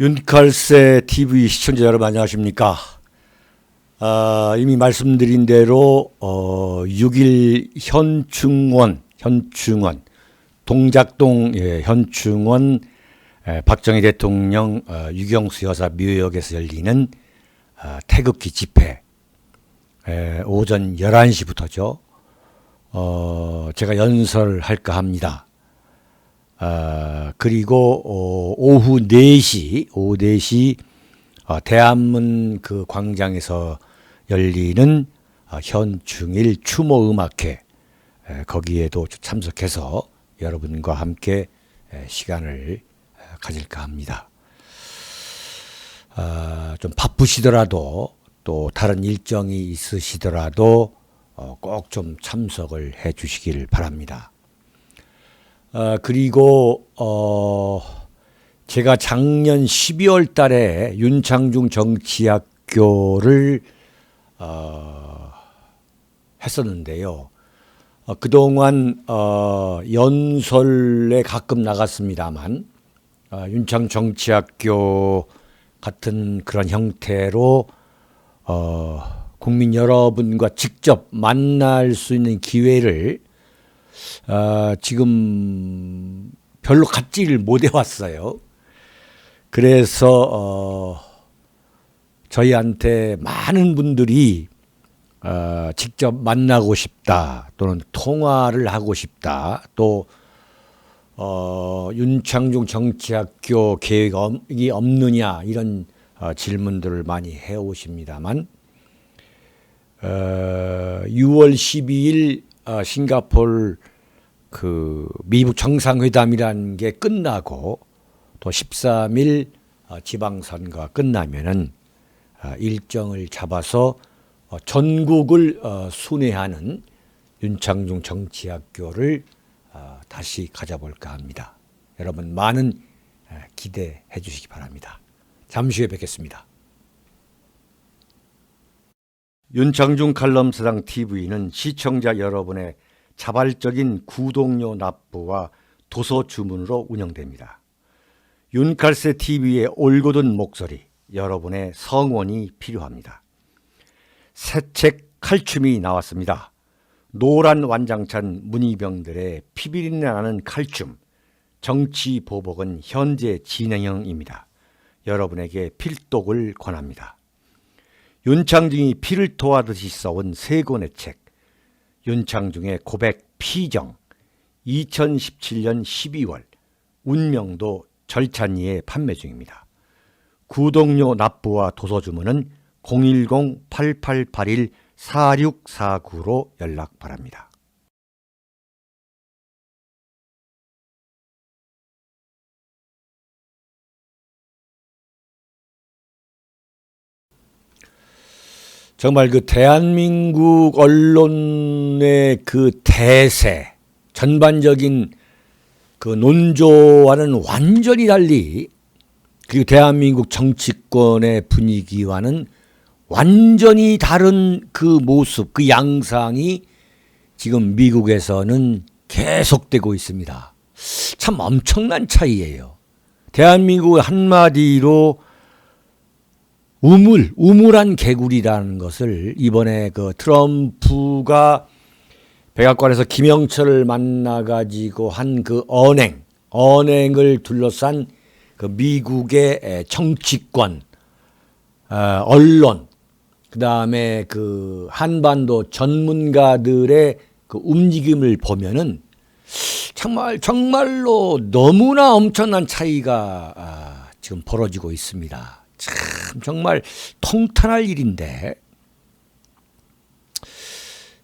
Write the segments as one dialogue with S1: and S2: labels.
S1: 윤칼세 TV 시청자 여러분 안녕하십니까? 이미 말씀드린 대로 6일 현충원 동작동 현충원 박정희 대통령 유경수 여사 묘역에서 열리는 태극기 집회 오전 11시부터죠. 제가 연설할까 합니다. 그리고 오후 4시 대한문 그 광장에서 열리는 현충일 추모음악회 거기에도 참석해서 여러분과 함께 시간을 가질까 합니다. 좀 바쁘시더라도 또 다른 일정이 있으시더라도 꼭 좀 참석을 해 주시길 바랍니다. 그리고 제가 작년 12월 달에 윤창중 정치학교를 했었는데요. 그동안 연설에 가끔 나갔습니다만 윤창중 정치학교 같은 그런 형태로 국민 여러분과 직접 만날 수 있는 기회를 지금 별로 갖지를 못해 왔어요. 그래서 저희한테 많은 분들이 직접 만나고 싶다 또는 통화를 하고 싶다 또 윤창중 정치학교 계획이 없느냐 이런 질문들을 많이 해오십니다만 6월 12일 싱가포르 그 미국 정상회담이라는 게 끝나고 또 13일 지방선거가 끝나면은 일정을 잡아서 전국을 순회하는 윤창중 정치학교를 다시 가져볼까 합니다. 여러분 많은 기대해 주시기 바랍니다. 잠시 후에 뵙겠습니다. 윤창중 칼럼사당 TV는 시청자 여러분의 자발적인 구독료 납부와 도서 주문으로 운영됩니다. 윤칼세 TV의 올곧은 목소리, 여러분의 성원이 필요합니다. 새 책 칼춤이 나왔습니다. 노란 완장찬 문희병들의 피비린내 나는 칼춤, 정치 보복은 현재 진행형입니다. 여러분에게 필독을 권합니다. 윤창중이 피를 토하듯이 써온 세 권의 책, 윤창중의 고백 피정, 2017년 12월, 운명도 절찬리에 판매 중입니다. 구독료 납부와 도서 주문은 010-8881-4649로 연락 바랍니다. 정말 그 대한민국 언론의 그 대세, 전반적인 그 논조와는 완전히 달리 그리고 대한민국 정치권의 분위기와는 완전히 다른 그 모습, 그 양상이 지금 미국에서는 계속되고 있습니다. 참 엄청난 차이예요. 대한민국 한마디로 우물한 개구리라는 것을 이번에 그 트럼프가 백악관에서 김영철을 만나가지고 한 그 언행을 둘러싼 그 미국의 정치권, 언론, 그 다음에 그 한반도 전문가들의 그 움직임을 보면은 정말로 너무나 엄청난 차이가 지금 벌어지고 있습니다. 참 정말 통탄할 일인데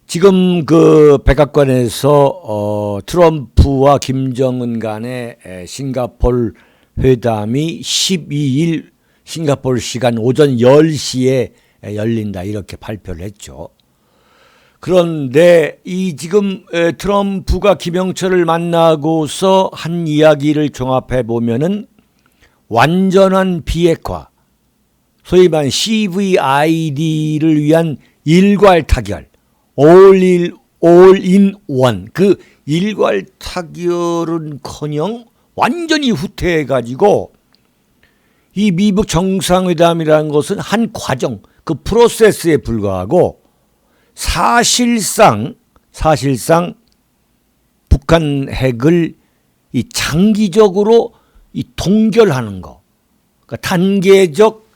S1: 지금 그 백악관에서 트럼프와 김정은 간의 싱가포르 회담이 12일 싱가포르 시간 오전 10시에 열린다 이렇게 발표를 했죠. 그런데 이 지금 트럼프가 김영철을 만나고서 한 이야기를 종합해 보면은 완전한 비핵화, 소위 말하는 CVID를 위한 일괄 타결, all in one, 그 일괄 타결은커녕 완전히 후퇴해가지고 이 미북 정상회담이라는 것은 한 과정, 그 프로세스에 불과하고 사실상 북한 핵을 이 장기적으로 이 동결하는 거, 그러니까 단계적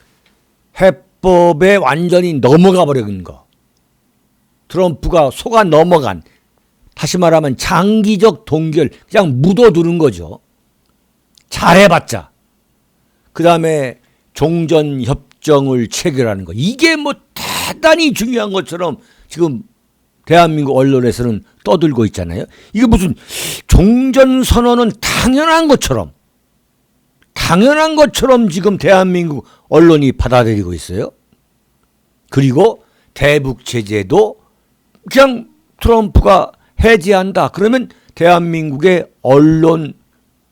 S1: 해법에 완전히 넘어가 버린 거, 트럼프가 속아 넘어간, 다시 말하면 장기적 동결, 그냥 묻어두는 거죠. 잘해봤자. 그 다음에 종전협정을 체결하는 거. 이게 뭐 대단히 중요한 것처럼 지금 대한민국 언론에서는 떠들고 있잖아요. 이게 무슨 종전선언은 당연한 것처럼 지금 대한민국 언론이 받아들이고 있어요. 그리고 대북 제재도 그냥 트럼프가 해제한다. 그러면 대한민국의 언론,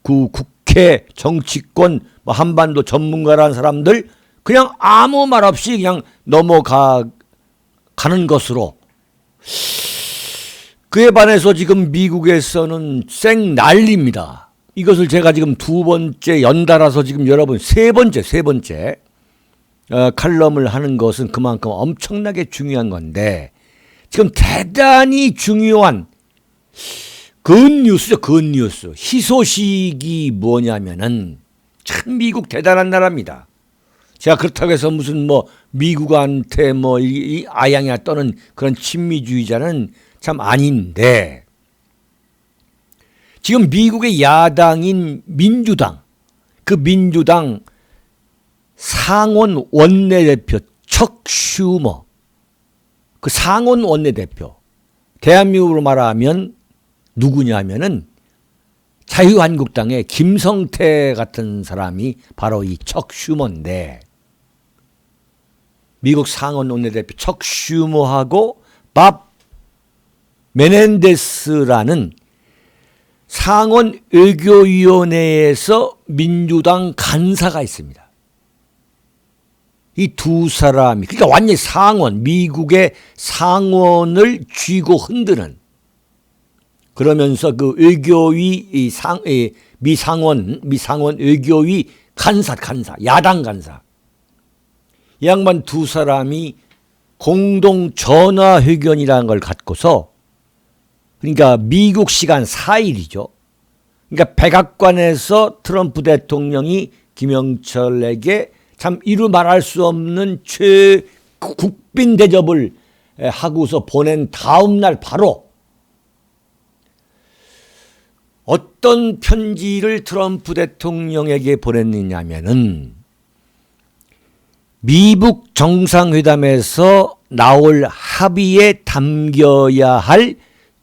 S1: 국회, 정치권, 한반도 전문가라는 사람들 그냥 아무 말 없이 그냥 넘어가는 것으로, 그에 반해서 지금 미국에서는 쌩 난리입니다. 이것을 제가 지금 두 번째 연달아서 지금 여러분 세 번째 칼럼을 하는 것은 그만큼 엄청나게 중요한 건데, 지금 대단히 중요한 굿뉴스죠. 굿뉴스. 희소식이 뭐냐면은 참 미국 대단한 나라입니다. 제가 그렇다고 해서 무슨 뭐 미국한테 뭐 이 아양이나 떠는 그런 친미주의자는 참 아닌데, 지금 미국의 야당인 민주당, 그 민주당 상원 원내대표 척 슈머, 그 상원 원내대표, 대한민국으로 말하면 누구냐면은 자유한국당의 김성태 같은 사람이 바로 이 척 슈머인데, 미국 상원 원내대표 척 슈머하고 밥 메넨데스라는 상원 외교위원회에서 민주당 간사가 있습니다. 이 두 사람이, 그러니까 완전히 상원, 미국의 상원을 쥐고 흔드는, 그러면서 그 외교위 미상원 외교위 간사, 야당 간사, 이 양반 두 사람이 공동 전화회견이라는 걸 갖고서, 그러니까 미국 시간 4일이죠. 그러니까 백악관에서 트럼프 대통령이 김영철에게 참 이루 말할 수 없는 국빈 대접을 하고서 보낸 다음 날 바로 어떤 편지를 트럼프 대통령에게 보냈느냐면은, 미북 정상회담에서 나올 합의에 담겨야 할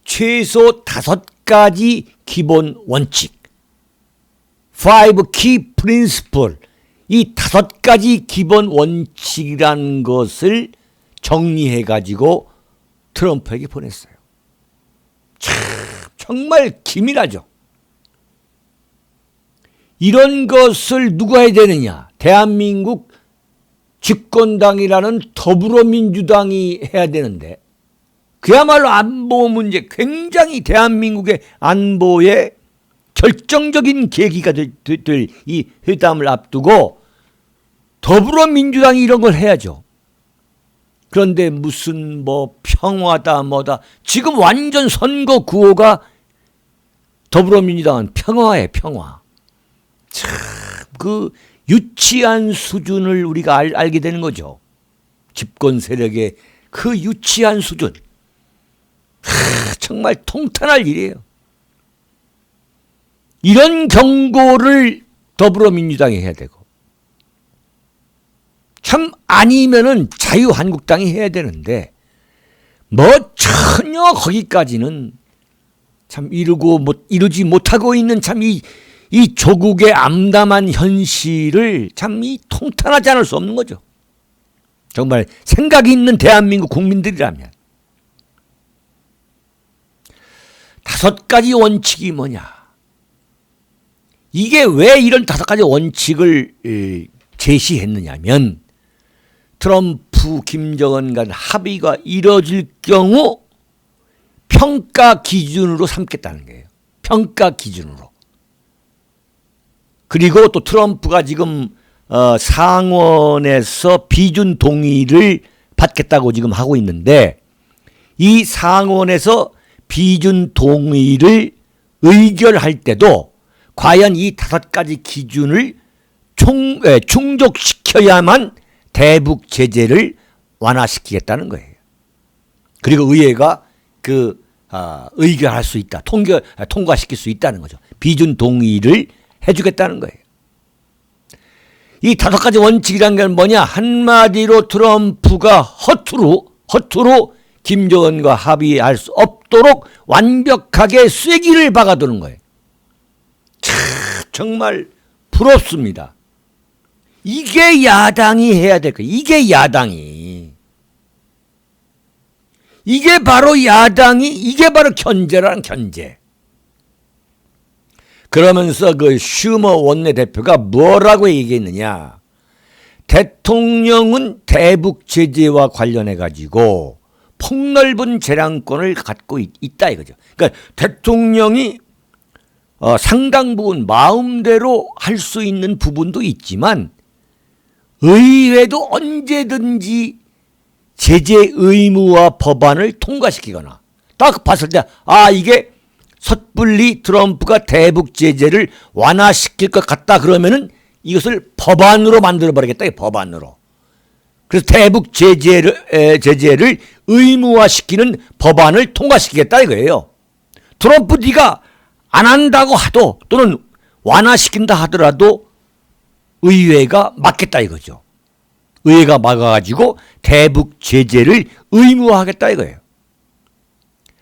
S1: 최소 5가지 기본 원칙, 5 key principle, 이 5가지 기본 원칙이라는 것을 정리해가지고 트럼프에게 보냈어요. 참 정말 기민하죠. 이런 것을 누가 해야 되느냐? 대한민국 집권당이라는 더불어민주당이 해야 되는데, 그야말로 안보 문제, 굉장히 대한민국의 안보에 결정적인 계기가 될 이 회담을 앞두고 더불어민주당이 이런 걸 해야죠. 그런데 무슨 뭐 평화다 뭐다, 지금 완전 선거 구호가 더불어민주당은 평화에 평화. 참 그 유치한 수준을 우리가 알게 되는 거죠. 집권 세력의 그 유치한 수준. 정말 통탄할 일이에요. 이런 경고를 더불어민주당이 해야 되고, 참 아니면은 자유한국당이 해야 되는데, 뭐 전혀 거기까지는 참 이루지 못하고 있는 참 이 조국의 암담한 현실을 참 통탄하지 않을 수 없는 거죠. 정말 생각이 있는 대한민국 국민들이라면 5가지 원칙이 뭐냐? 이게 왜 이런 5가지 원칙을 제시했느냐면, 트럼프, 김정은 간 합의가 이뤄질 경우 평가 기준으로 삼겠다는 거예요. 평가 기준으로. 그리고 또 트럼프가 지금 상원에서 비준 동의를 받겠다고 지금 하고 있는데, 이 상원에서 비준 동의를 의결할 때도 과연 이 5가지 기준을 충족시켜야만 대북 제재를 완화시키겠다는 거예요. 그리고 의회가 의결할 수 있다, 통과시킬 수 있다는 거죠. 비준 동의를 해주겠다는 거예요. 이 5가지 원칙이란 게 뭐냐? 한마디로 트럼프가 허투루 김정은과 합의할 수 없도록 완벽하게 쐐기를 박아두는 거예요. 정말 부럽습니다. 이게 야당이 해야 될 거예요. 이게 바로 견제라는 견제. 그러면서 그 슈머 원내대표가 뭐라고 얘기했느냐? 대통령은 대북 제재와 관련해 가지고 폭넓은 재량권을 갖고 있다 이거죠. 그러니까 대통령이 상당 부분 마음대로 할 수 있는 부분도 있지만 의회도 언제든지 제재 의무화 법안을 통과시키거나, 딱 봤을 때 이게 섣불리 트럼프가 대북 제재를 완화시킬 것 같다 그러면은 이것을 법안으로 만들어 버리겠다. 법안으로. 그래서 대북 제재를 의무화시키는 법안을 통과시키겠다 이거예요. 트럼프 네가 안 한다고 하도, 또는 완화시킨다 하더라도 의회가 막겠다 이거죠. 의회가 막아가지고 대북 제재를 의무화하겠다 이거예요.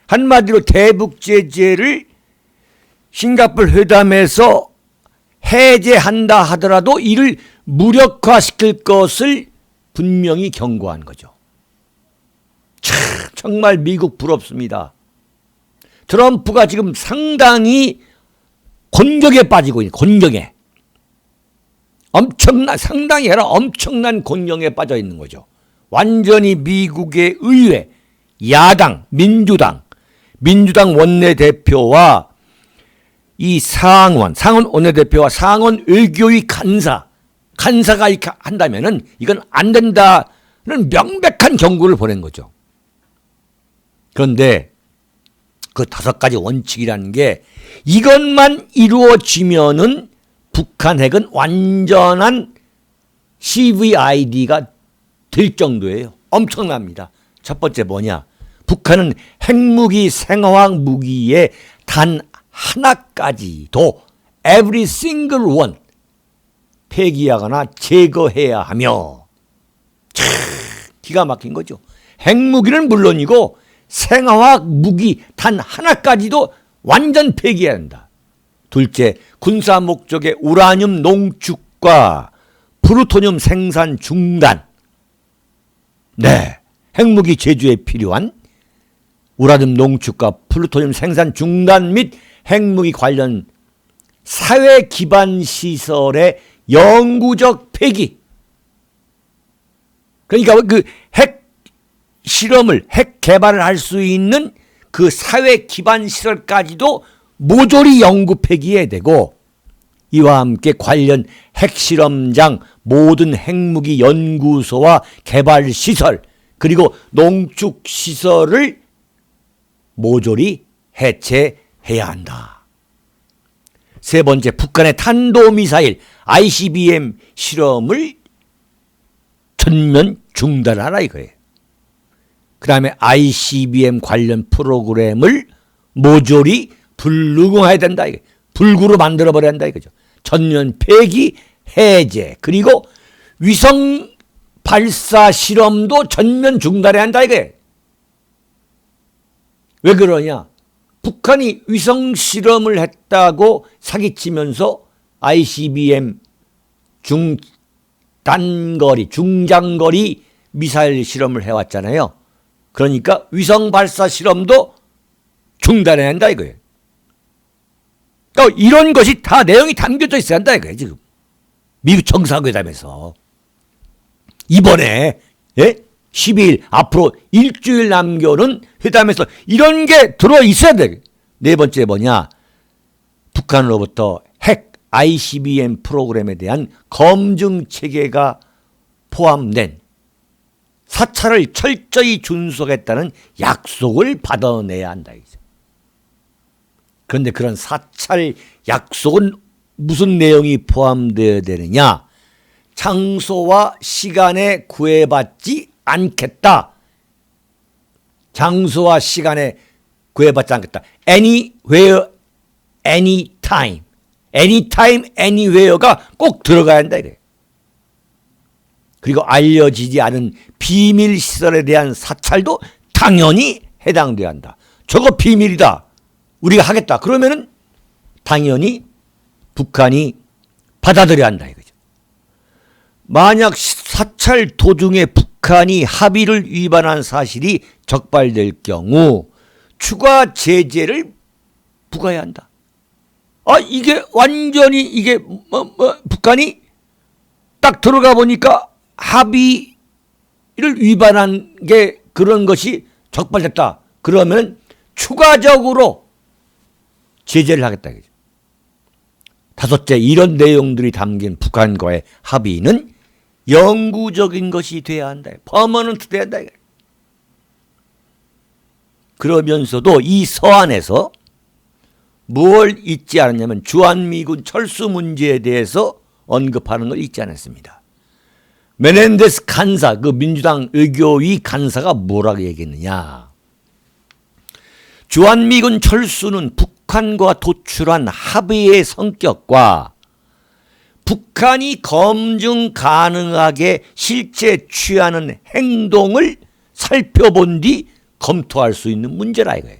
S1: 한마디로 대북 제재를 싱가포르 회담에서 해제한다 하더라도 이를 무력화시킬 것을 분명히 경고한 거죠. 정말 미국 부럽습니다. 트럼프가 지금 상당히 곤경에 빠지고 있는, 곤경에. 엄청난 곤경에 빠져 있는 거죠. 완전히 미국의 의회, 야당, 민주당 원내대표와 이 상원 원내대표와 상원 외교위 간사가 이렇게 한다면은 이건 안 된다는 명백한 경고를 보낸 거죠. 그런데 그 5가지 원칙이라는 게 이것만 이루어지면은 북한 핵은 완전한 CVID가 될 정도예요. 엄청납니다. 첫 번째 뭐냐? 북한은 핵무기, 생화학 무기에 단 하나까지도 every single one 폐기하거나 제거해야 하며, 기가 막힌 거죠. 핵무기는 물론이고 생화학 무기 단 하나까지도 완전 폐기해야 한다. 둘째, 군사 목적의 우라늄 농축과 플루토늄 생산 중단. 네, 핵무기 제조에 필요한 우라늄 농축과 플루토늄 생산 중단 및 핵무기 관련 사회 기반 시설의 영구적 폐기. 그러니까 그 핵 실험을, 핵 개발을 할 수 있는 그 사회 기반 시설까지도 모조리 영구 폐기해야 되고, 이와 함께 관련 핵실험장, 모든 핵무기 연구소와 개발 시설, 그리고 농축 시설을 모조리 해체해야 한다. 세 번째, 북한의 탄도미사일 ICBM 실험을 전면 중단하라 이거예요. 그 다음에 ICBM 관련 프로그램을 모조리 불능화해야 된다 이거예요. 불구로 만들어버려야 한다 이거죠. 전면 폐기, 해제, 그리고 위성 발사 실험도 전면 중단해야 한다 이거예요. 왜 그러냐? 북한이 위성 실험을 했다고 사기치면서 ICBM 중장거리 미사일 실험을 해왔잖아요. 그러니까 위성 발사 실험도 중단해야 한다 이거예요. 그러니까 이런 것이 다 내용이 담겨져 있어야 한다 이거예요. 지금 미국 정상회담에서 이번에 12일 앞으로 일주일 남겨놓은 회담에서 이런 게 들어 있어야 돼. 네 번째 뭐냐? 북한으로부터 핵 ICBM 프로그램에 대한 검증 체계가 포함된 사찰을 철저히 준수하겠다는 약속을 받아내야 한다. 그런데 그런 사찰 약속은 무슨 내용이 포함되어야 되느냐? 장소와 시간에 구애받지 않겠다. 장소와 시간에 구애받지 않겠다. Anywhere, anytime. Anytime, anywhere가 꼭 들어가야 한다 이래. 그리고 알려지지 않은 비밀 시설에 대한 사찰도 당연히 해당돼야 한다. 저거 비밀이다. 우리가 하겠다. 그러면은 당연히 북한이 받아들여야 한다 이거죠. 만약 사찰 도중에 북한이 합의를 위반한 사실이 적발될 경우 추가 제재를 부과해야 한다. 이게 완전히 이게 북한이 딱 들어가 보니까 합의를 위반한 게 그런 것이 적발됐다. 그러면 추가적으로 제재를 하겠다. 다섯째, 이런 내용들이 담긴 북한과의 합의는 영구적인 것이 돼야 한다. 퍼머넌트 돼야 한다. 그러면서도 이 서한에서 뭘 잊지 않았냐면 주한미군 철수 문제에 대해서 언급하는 걸 잊지 않았습니다. 메넨데스 간사, 그 민주당 외교위 간사가 뭐라고 얘기했느냐. 주한미군 철수는 북한과 도출한 합의의 성격과 북한이 검증 가능하게 실제 취하는 행동을 살펴본 뒤 검토할 수 있는 문제라 이거예요.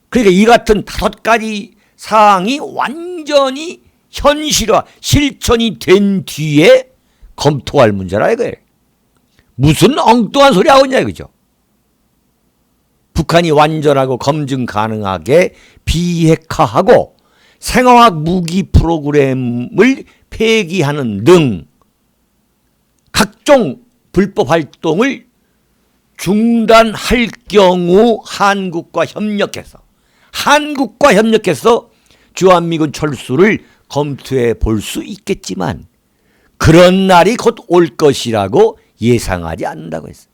S1: 그러니까 이 같은 5가지 사항이 완전히 현실화, 실천이 된 뒤에 검토할 문제라 이거예요. 무슨 엉뚱한 소리 하고 있냐 이거죠. 북한이 완전하고 검증 가능하게 비핵화하고 생화학 무기 프로그램을 폐기하는 등 각종 불법 활동을 중단할 경우 한국과 협력해서 주한미군 철수를 검토해 볼 수 있겠지만 그런 날이 곧 올 것이라고 예상하지 않는다고 했어요.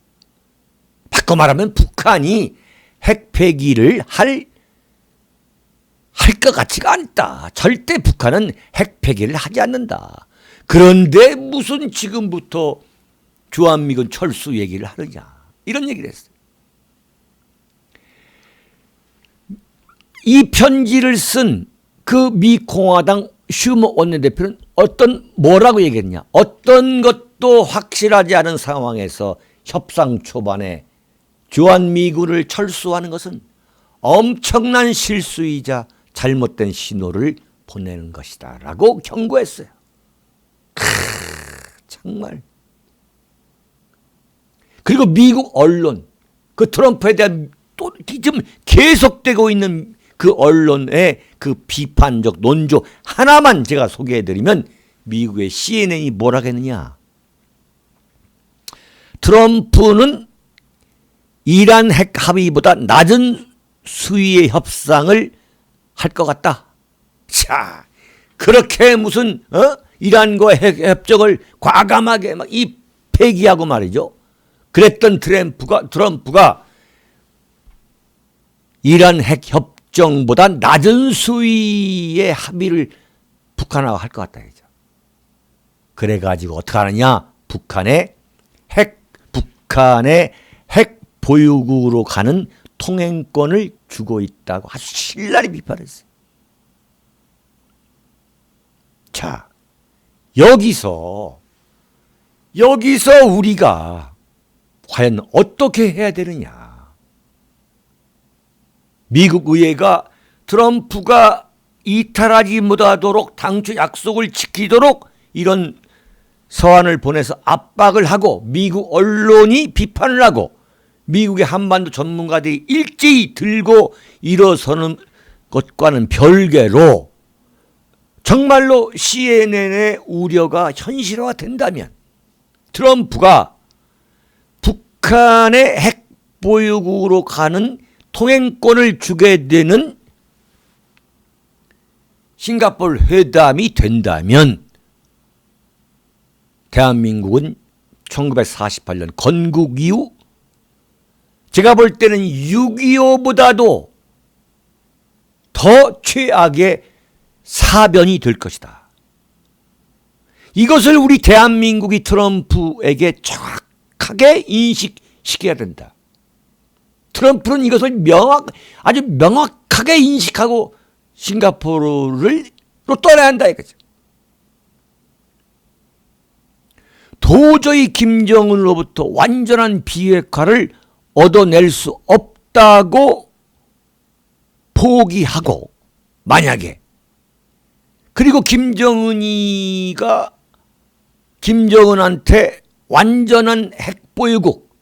S1: 바꿔 말하면 북한이 핵 폐기를 할 것 같지가 않다. 절대 북한은 핵 폐기를 하지 않는다. 그런데 무슨 지금부터 주한미군 철수 얘기를 하느냐. 이런 얘기를 했어요. 이 편지를 쓴 그 미 공화당 슈머 원내대표는 뭐라고 얘기했냐. 어떤 것도 확실하지 않은 상황에서 협상 초반에 주한미군을 철수하는 것은 엄청난 실수이자 잘못된 신호를 보내는 것이다 라고 경고했어요. 정말. 그리고 미국 언론, 그 트럼프에 대한 또 지금 계속되고 있는 그 언론의 그 비판적 논조 하나만 제가 소개해드리면 미국의 CNN이 뭐라고 했느냐. 트럼프는 이란 핵 합의보다 낮은 수위의 협상을 할 것 같다. 자, 그렇게 무슨 이란과 핵 협정을 과감하게 막 이 폐기하고 말이죠. 그랬던 트럼프가 이란 핵 협정보다 낮은 수위의 합의를 북한하고 할 것 같다. 그래가지고 어떻게 하느냐? 북한의 핵 보유국으로 가는 통행권을 주고 있다고 아주 신랄히 비판했어요. 자, 여기서 우리가 과연 어떻게 해야 되느냐. 미국 의회가 트럼프가 이탈하지 못하도록 당초 약속을 지키도록 이런 서한을 보내서 압박을 하고 미국 언론이 비판을 하고 미국의 한반도 전문가들이 일제히 들고 일어서는 것과는 별개로 정말로 CNN의 우려가 현실화가 된다면 트럼프가 북한의 핵 보유국으로 가는 통행권을 주게 되는 싱가포르 회담이 된다면 대한민국은 1948년 건국 이후 제가 볼 때는 6.25보다도 더 최악의 사변이 될 것이다. 이것을 우리 대한민국이 트럼프에게 정확하게 인식시켜야 된다. 트럼프는 이것을 아주 명확하게 인식하고 싱가포르를 떠나야 한다 이거죠. 도저히 김정은으로부터 완전한 비핵화를 얻어낼 수 없다고 포기하고, 만약에 그리고 김정은한테 완전한 핵보유국,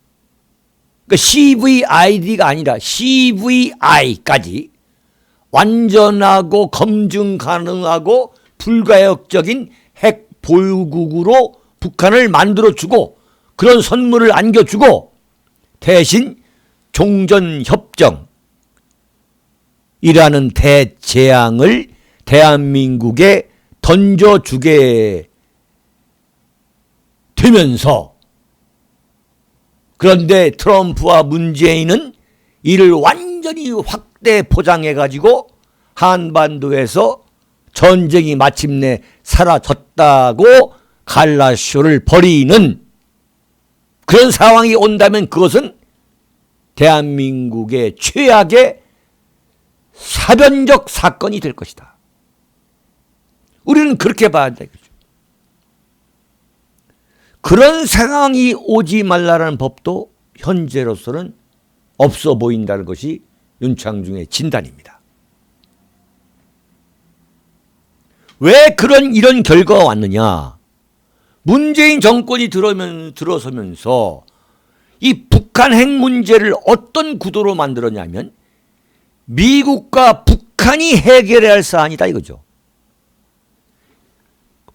S1: 그러니까 CVID가 아니라 CVI까지 완전하고 검증 가능하고 불가역적인 핵보유국으로 북한을 만들어주고 그런 선물을 안겨주고 대신 종전협정이라는 대재앙을 대한민국에 던져주게 되면서, 그런데 트럼프와 문재인은 이를 완전히 확대 포장해가지고 한반도에서 전쟁이 마침내 사라졌다고 갈라쇼를 벌이는 그런 상황이 온다면 그것은 대한민국의 최악의 사변적 사건이 될 것이다. 우리는 그렇게 봐야 한다 이거죠. 그런 상황이 오지 말라는 법도 현재로서는 없어 보인다는 것이 윤창중의 진단입니다. 왜 이런 결과가 왔느냐? 문재인 정권이 들어서면서 이 북한 핵 문제를 어떤 구도로 만들었냐면 미국과 북한이 해결해야 할 사안이다 이거죠.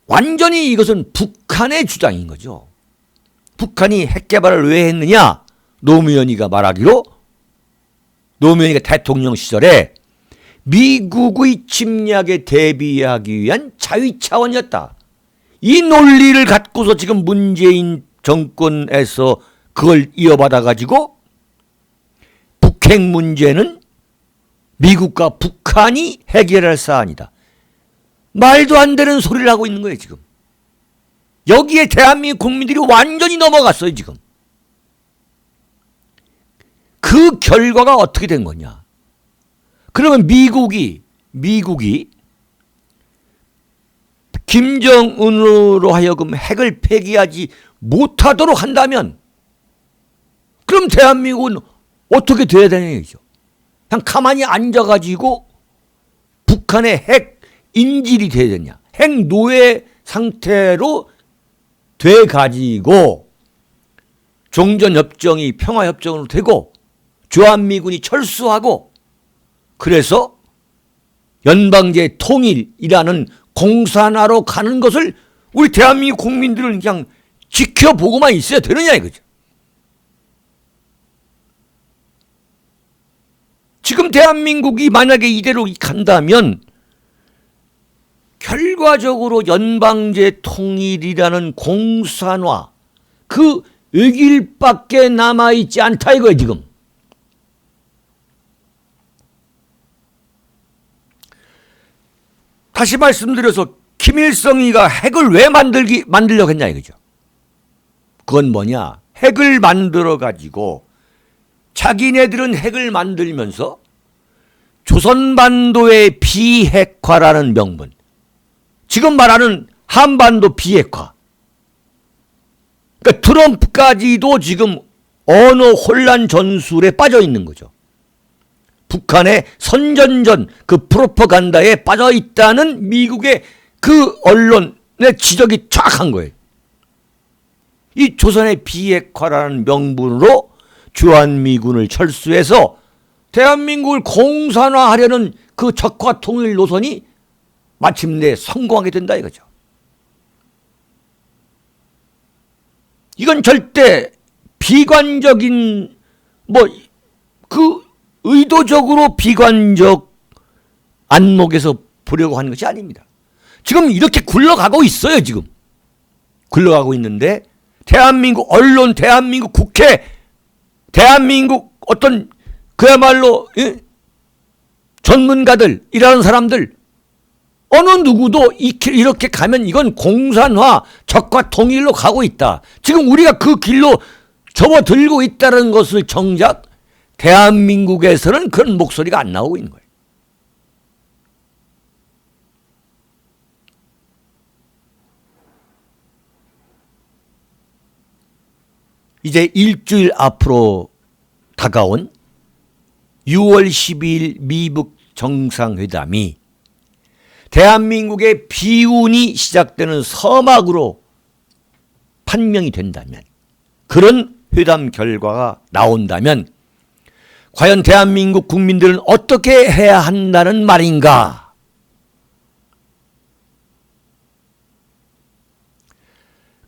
S1: 완전히 이것은 북한의 주장인 거죠. 북한이 핵 개발을 왜 했느냐? 노무현이가 말하기로, 노무현이가 대통령 시절에 미국의 침략에 대비하기 위한 자위 차원이었다. 이 논리를 갖고서 지금 문재인 정권에서 그걸 이어받아 가지고 북핵 문제는 미국과 북한이 해결할 사안이다. 말도 안 되는 소리를 하고 있는 거예요 지금. 여기에 대한민국 국민들이 완전히 넘어갔어요 지금. 그 결과가 어떻게 된 거냐? 그러면 미국이 김정은으로 하여금 핵을 폐기하지 못하도록 한다면 그럼 대한민국은 어떻게 돼야 되냐죠. 그냥 가만히 앉아가지고 북한의 핵 인질이 돼야 되냐. 핵 노예 상태로 돼가지고 종전협정이 평화협정으로 되고 주한미군이 철수하고 그래서 연방제 통일이라는 공산화로 가는 것을 우리 대한민국 국민들은 그냥 지켜보고만 있어야 되느냐 이거죠. 지금 대한민국이 만약에 이대로 간다면 결과적으로 연방제 통일이라는 공산화 그 의길밖에 남아있지 않다 이거예요 지금. 다시 말씀드려서 김일성이가 핵을 왜 만들려고 했냐 이거죠. 그건 뭐냐? 핵을 만들어 가지고 자기네들은 핵을 만들면서 조선반도의 비핵화라는 명분, 지금 말하는 한반도 비핵화, 그러니까 트럼프까지도 지금 언어 혼란 전술에 빠져 있는 거죠. 북한의 선전전 그 프로파간다에 빠져 있다는 미국의 그 언론의 지적이 정확한 거예요. 이 조선의 비핵화라는 명분으로 주한미군을 철수해서 대한민국을 공산화하려는 그 적화 통일 노선이 마침내 성공하게 된다 이거죠. 이건 절대 비관적인 그 의도적으로 비관적 안목에서 보려고 하는 것이 아닙니다. 지금 이렇게 굴러가고 있어요. 지금 굴러가고 있는데 대한민국 언론, 대한민국 국회, 대한민국 어떤 그야말로 전문가들, 일하는 사람들 어느 누구도 이렇게 가면 이건 공산화, 적과 통일로 가고 있다. 지금 우리가 그 길로 접어들고 있다는 것을 정작 대한민국에서는 그런 목소리가 안 나오고 있는 거예요. 이제 일주일 앞으로 다가온 6월 12일 미북 정상회담이 대한민국의 비운이 시작되는 서막으로 판명이 된다면, 그런 회담 결과가 나온다면 과연 대한민국 국민들은 어떻게 해야 한다는 말인가?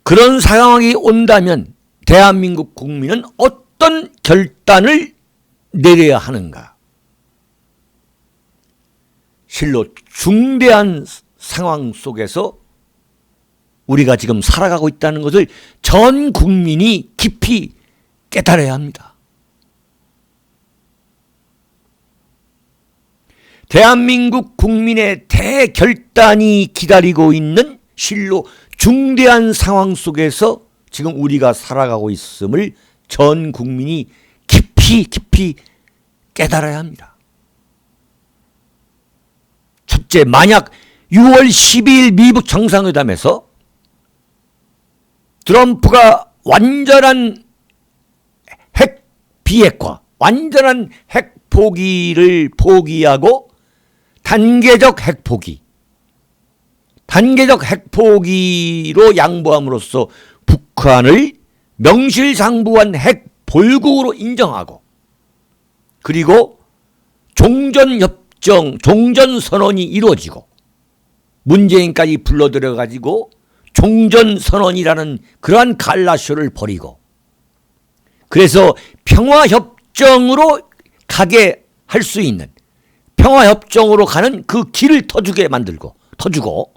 S1: 그런 상황이 온다면 대한민국 국민은 어떤 결단을 내려야 하는가? 실로 중대한 상황 속에서 우리가 지금 살아가고 있다는 것을 전 국민이 깊이 깨달아야 합니다. 대한민국 국민의 대결단이 기다리고 있는 실로 중대한 상황 속에서 지금 우리가 살아가고 있음을 전 국민이 깊이 깨달아야 합니다. 첫째, 만약 6월 12일 미북 정상회담에서 트럼프가 완전한 핵 비핵화, 완전한 핵 포기를 포기하고 단계적 핵 포기로 양보함으로써 북한을 명실상부한 핵 보유국으로 인정하고, 그리고 종전협정, 종전선언이 이루어지고 문재인까지 불러들여가지고 종전선언이라는 그러한 갈라쇼를 벌이고, 그래서 평화협정으로 가게 할 수 있는, 평화협정으로 가는 그 길을 터주고,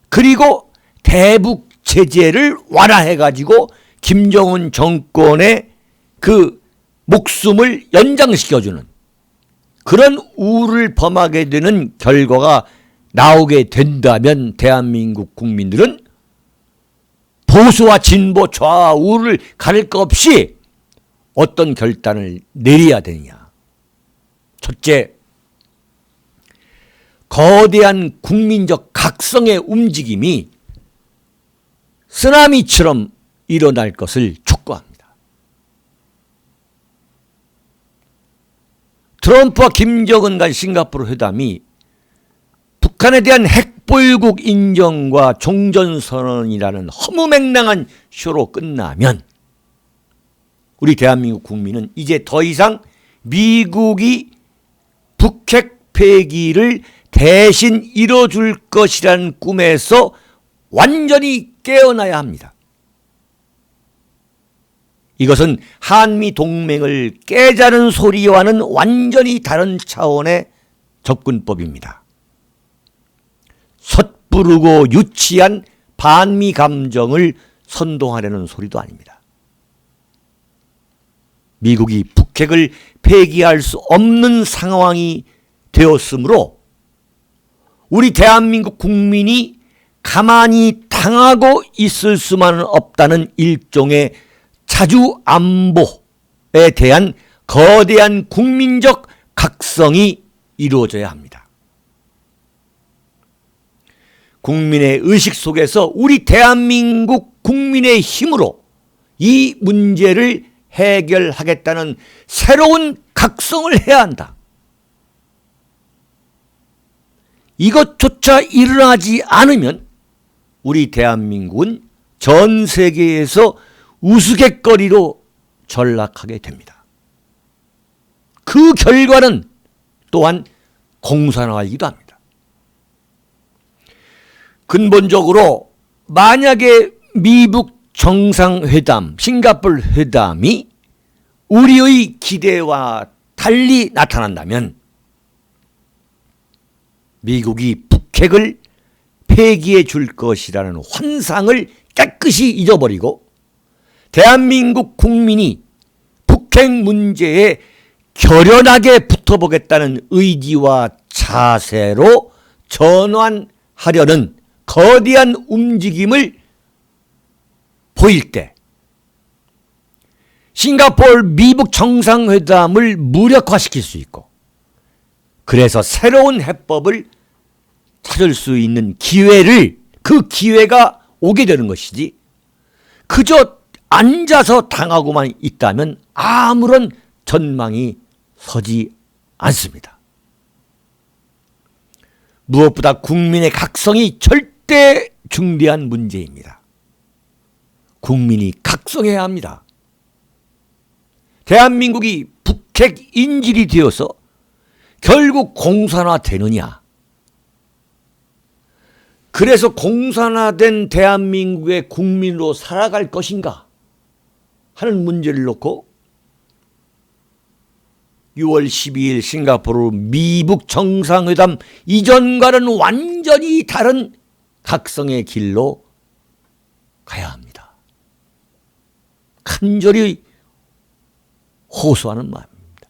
S1: 그리고 대북 제재를 완화해가지고 김정은 정권의 그 목숨을 연장시켜주는 그런 우를 범하게 되는 결과가 나오게 된다면 대한민국 국민들은 보수와 진보, 좌우를 가릴 것 없이 어떤 결단을 내려야 되느냐. 첫째, 거대한 국민적 각성의 움직임이 쓰나미처럼 일어날 것을 촉구합니다. 트럼프와 김정은 간 싱가포르 회담이 북한에 대한 핵보유국 인정과 종전선언이라는 허무맹랑한 쇼로 끝나면 우리 대한민국 국민은 이제 더 이상 미국이 북핵 폐기를 대신 이뤄줄 것이라는 꿈에서 완전히 깨어나야 합니다. 이것은 한미 동맹을 깨자는 소리와는 완전히 다른 차원의 접근법입니다. 섣부르고 유치한 반미 감정을 선동하려는 소리도 아닙니다. 미국이 북핵을 폐기할 수 없는 상황이 되었으므로 우리 대한민국 국민이 가만히 당하고 있을 수만은 없다는 일종의 자주 안보에 대한 거대한 국민적 각성이 이루어져야 합니다. 국민의 의식 속에서 우리 대한민국 국민의 힘으로 이 문제를 해결하겠다는 새로운 각성을 해야 한다. 이것조차 일어나지 않으면 우리 대한민국은 전 세계에서 우스갯거리로 전락하게 됩니다. 그 결과는 또한 공산화이기도 합니다. 근본적으로 만약에 미북 정상회담, 싱가포르 회담이 우리의 기대와 달리 나타난다면 미국이 북핵을 폐기해 줄 것이라는 환상을 깨끗이 잊어버리고 대한민국 국민이 북핵 문제에 결연하게 붙어보겠다는 의지와 자세로 전환하려는 거대한 움직임을 보일 때 싱가포르 미북 정상회담을 무력화시킬 수 있고, 그래서 새로운 해법을 찾을 수 있는 그 기회가 오게 되는 것이지, 그저 앉아서 당하고만 있다면 아무런 전망이 서지 않습니다. 무엇보다 국민의 각성이 절대 중대한 문제입니다. 국민이 각성해야 합니다. 대한민국이 북핵 인질이 되어서 결국 공산화되느냐? 그래서 공산화된 대한민국의 국민으로 살아갈 것인가 하는 문제를 놓고 6월 12일 싱가포르 미북 정상회담 이전과는 완전히 다른 각성의 길로 가야 합니다. 간절히 호소하는 마음입니다.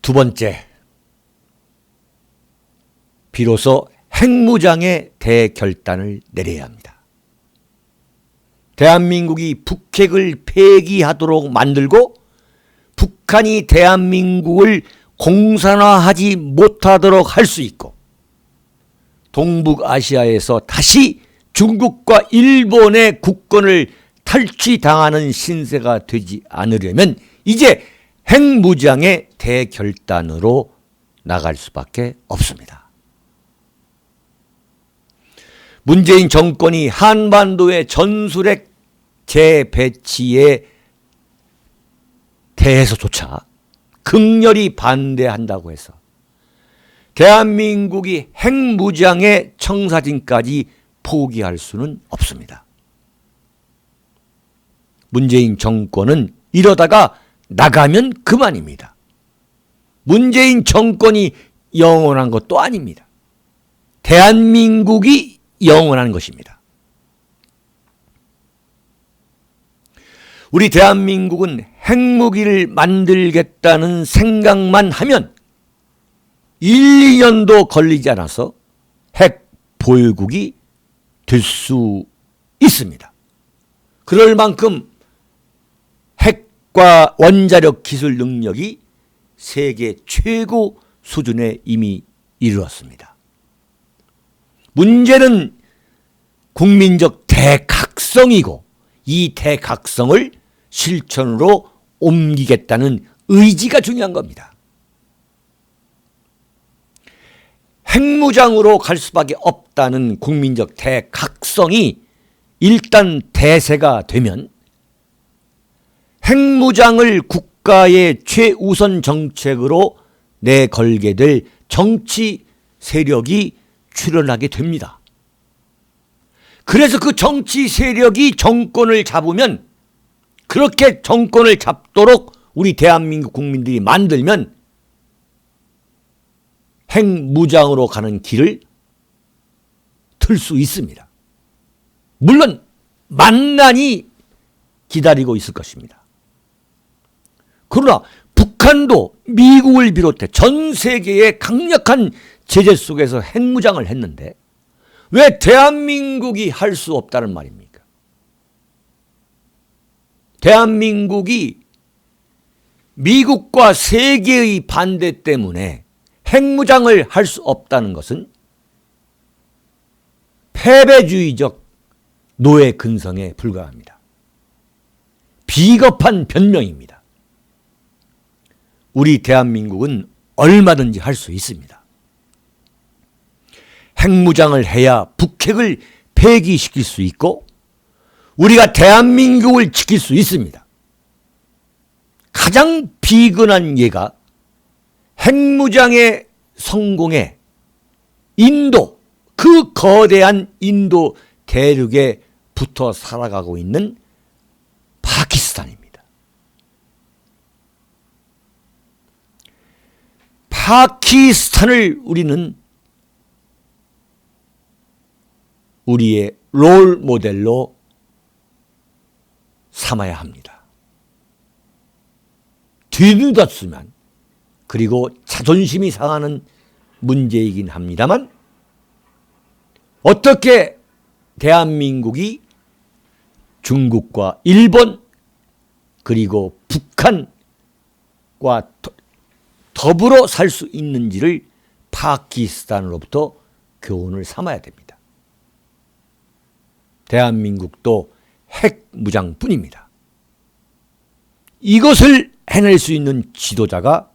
S1: 두 번째, 비로소 핵무장의 대결단을 내려야 합니다. 대한민국이 북핵을 폐기하도록 만들고 북한이 대한민국을 공산화하지 못하도록 할 수 있고, 동북아시아에서 다시 중국과 일본의 국권을 탈취당하는 신세가 되지 않으려면 이제 핵무장의 대결단으로 나갈 수밖에 없습니다. 문재인 정권이 한반도의 전술핵 재배치에 대해서조차 극렬히 반대한다고 해서 대한민국이 핵무장의 청사진까지 포기할 수는 없습니다. 문재인 정권은 이러다가 나가면 그만입니다. 문재인 정권이 영원한 것도 아닙니다. 대한민국이 영원한 것입니다. 우리 대한민국은 핵무기를 만들겠다는 생각만 하면 1, 2년도 걸리지 않아서 핵 보유국이 될 수 있습니다. 그럴 만큼 핵과 원자력 기술 능력이 세계 최고 수준에 이미 이르렀습니다. 문제는 국민적 대각성이고, 이 대각성을 실천으로 옮기겠다는 의지가 중요한 겁니다. 핵무장으로 갈 수밖에 없다는 국민적 대각성이 일단 대세가 되면 핵무장을 국가의 최우선 정책으로 내걸게 될 정치 세력이 출현하게 됩니다. 그래서 그 정치 세력이 정권을 잡으면, 그렇게 정권을 잡도록 우리 대한민국 국민들이 만들면 핵무장으로 가는 길을 틀 수 있습니다. 물론 만난이 기다리고 있을 것입니다. 그러나 북한도 미국을 비롯해 전 세계의 강력한 제재 속에서 핵무장을 했는데 왜 대한민국이 할 수 없다는 말입니까? 대한민국이 미국과 세계의 반대 때문에 핵무장을 할 수 없다는 것은 패배주의적 노예 근성에 불과합니다. 비겁한 변명입니다. 우리 대한민국은 얼마든지 할 수 있습니다. 핵무장을 해야 북핵을 폐기시킬 수 있고 우리가 대한민국을 지킬 수 있습니다. 가장 비근한 예가 핵무장의 성공에 인도, 그 거대한 인도 대륙에 붙어 살아가고 있는 파키스탄입니다. 파키스탄을 우리는 우리의 롤 모델로 삼아야 합니다. 뒤늦었으면, 그리고 자존심이 상하는 문제이긴 합니다만, 어떻게 대한민국이 중국과 일본 그리고 북한과 더불어 살 수 있는지를 파키스탄으로부터 교훈을 삼아야 됩니다. 대한민국도 핵무장뿐입니다. 이것을 해낼 수 있는 지도자가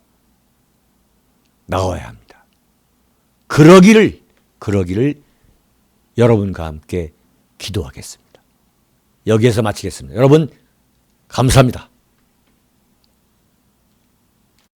S1: 나와야 합니다. 그러기를 여러분과 함께 기도하겠습니다. 여기에서 마치겠습니다. 여러분 감사합니다.